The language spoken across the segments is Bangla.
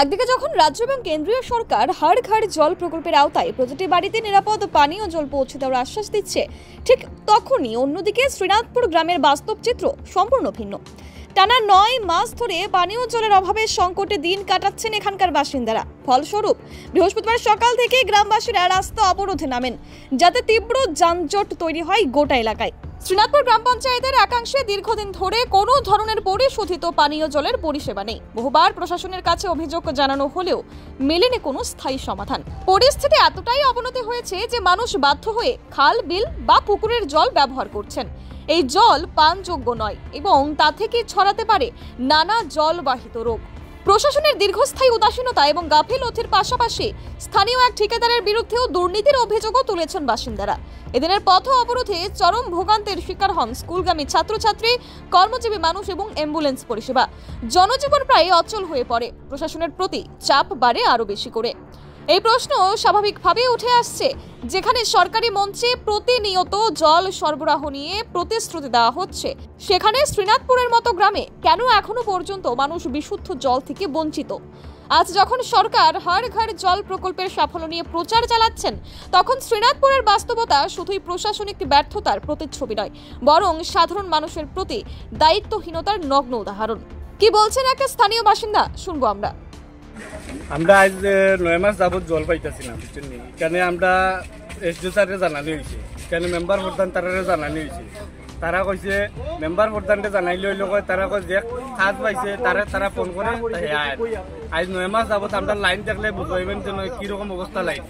একদিকে যখন রাজ্য এবং কেন্দ্রীয় সরকার হর ঘর জল প্রকল্পের আওতায় প্রতিটি বাড়িতে নিরাপদ পানীয় জল পৌঁছে দেওয়ার আশ্বাস দিচ্ছে, ঠিক তখনই অন্যদিকে শ্রীনাথপুর গ্রামের বাস্তব চিত্র সম্পূর্ণ ভিন্ন। টানা 9 মাস ধরে পানীয় জলের অভাবে সংকটে দিন কাটাচ্ছেন এখানকার বাসিন্দারা। ফলস্বরূপ বৃহস্পতিবার সকাল থেকে গ্রামবাসীরা রাস্তা অবরোধে নামেন, যাতে তীব্র যানজট তৈরি হয় গোটা এলাকায়। শ্রীনাথপুর গ্রাম পঞ্চায়েতের একাংশে দীর্ঘদিন ধরে কোনো ধরনের পরিশোধিত পানীয় জলের পরিষেবা নেই। বহুবার প্রশাসনের কাছে অভিযোগ জানানো হলেও মেলেনি কোনো স্থায়ী সমাধান। পরিস্থিতি এতটাই অবনতি হয়েছে যে মানুষ বাধ্য হয়ে খাল, বিল বা পুকুরের জল ব্যবহার করছেন। এই জল পানযোগ্য নয় এবং তা থেকে ছড়াতে পারে নানা জলবাহিত রোগ। প্রশাসনের দীর্ঘস্থায়ী উদাসীনতা এবং গাফিলতির পাশাপাশি স্থানীয় এক ঠিকাদারের বিরুদ্ধেও দুর্নীতির অভিযোগও তুলেছেন বাসিন্দারা। এদিনের পথ অবরোধে চরম ভোগান্তির শিকার হন স্কুলগামী ছাত্রছাত্রী, কর্মজীবী মানুষ এবং অ্যাম্বুলেন্স পরিষেবা। জনজীবন প্রায় অচল হয়ে পড়ে। প্রশাসনের প্রতি চাপ বাড়ে আরও বেশি করে। এই প্রশ্ন স্বাভাবিকভাবেই উঠে আসছে, যেখানে সরকারি মঞ্চে প্রতিনিয়ত জল সরবরাহ নিয়ে প্রতিশ্রুতি দেওয়া হচ্ছে, সেখানে শ্রীনাথপুরের মতো গ্রামে কেন এখনো পর্যন্ত মানুষ বিশুদ্ধ জল থেকে বঞ্চিত? আজ যখন সরকার হর ঘর জল প্রকল্পের সাফল্য নিয়ে প্রচার চালাচ্ছেন, তখন শ্রীনাথপুরের বাস্তবতা শুধুই প্রশাসনিক ব্যর্থতার প্রতিচ্ছবি নয়, বরং সাধারণ মানুষের প্রতি দায়িত্বহীনতার নগ্ন উদাহরণ। কি বলছেন একটা স্থানীয় বাসিন্দা, শুনবো আমরা। আমরা আজ 9 মাস যাবত জল পাইতেছি না, বুঝছেন নি? এখানে আমরা এসডিও স্যারের জানানি হয়েছে, এখানে মেম্বার প্রধান তারা জানানি হয়েছে। তারা কইছে মেম্বার প্রধানকে জানাইলে হইলে কয় তারা কয় যে কাজ পাইছে তারা ফোন করে আজ 9 মাস যাবত আমরা লাইন দেখলে বুঝাইবেন যে কিরকম অবস্থা লাইন।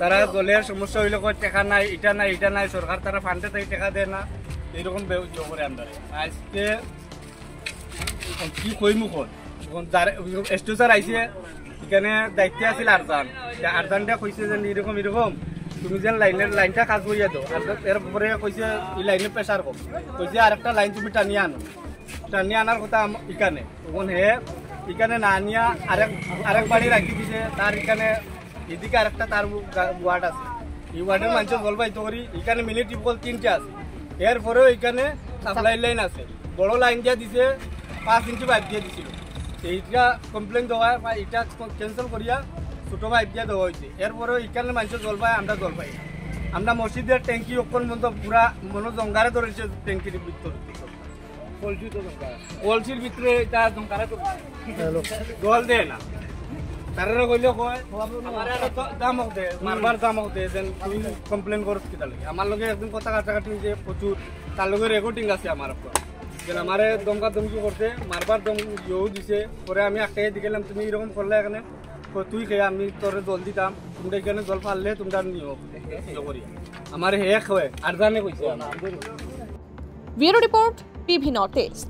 তারা জলের সমস্যা হইলে কয় টাকা নাই, এটা নাই, সরকার তারা ফান্ডে থেকে টাকা দেয় না, এইরকম ব্যবস্থা করে আমরা আজকে কি কইমু কর। এসডিও স্যার আইসে, এখানে দায়িত্বে আছিল আরজানটা কইছে যে এরকম তুমি যে লাইনটা কাজ করিয়া দাও। এরপরে কইছে এই লাইনের প্রেশার কম, কইছে আরেকটা লাইন তুমি টানিয়ে আনার কথা এখানে। তখন এখানে না আনিয়া আরেক বাড়ি রাখি দিছে। তার এখানে এদিকে আরেকটা তার ওয়ার্ড আছে, এই ওয়ার্ডের মানুষের জল পাইতে করি। এখানে মিনি টিউবওয়েল 3টে আছে, এরপরেও এখানে সাপ্লাই লাইন আছে, বড় লাইন দিয়ে দিছে, 5 ইঞ্চি পাইপ দিয়ে দিছিল। এইটা কমপ্লেন দেওয়া বা এটা ক্যান্সেল করিয়া ছোটো পাইপ দিয়ে দেওয়া হয়েছে। এরপরেও এখানে মানুষের জল পায়, আমরা জল পাই। আমরা মসজিদের ট্যাঙ্কি অক্ষণ পর্যন্ত পুরা মনে জঙ্গারে ধরেছে, ট্যাঙ্কির ভিতরে কলসির ভিতরে এটা জঙ্গারে জল দেয় না। তারা কইলে কয় দামক দে, মারবার দামক দে, যেন তুই কমপ্লেন করছ কি তাহলে। আমার লগে একদিন কথা কাটাকাটি হয়েছে প্রচুর, তার লগে রেকর্ডিং আছে আমার। আমারে দমকা দমকি করতে, মারবার দম ইয়েও দিছে। পরে আমি একটাই দিলাম, তুমি এরকম করলে এখানে তুই খেয়ে আমি তোর জল দিতাম, তোমরা এখানে জল পারলে তোমরা নিয়ে করি আমার হেক হয় আর জানে কইছে। Bureau report, PV north east.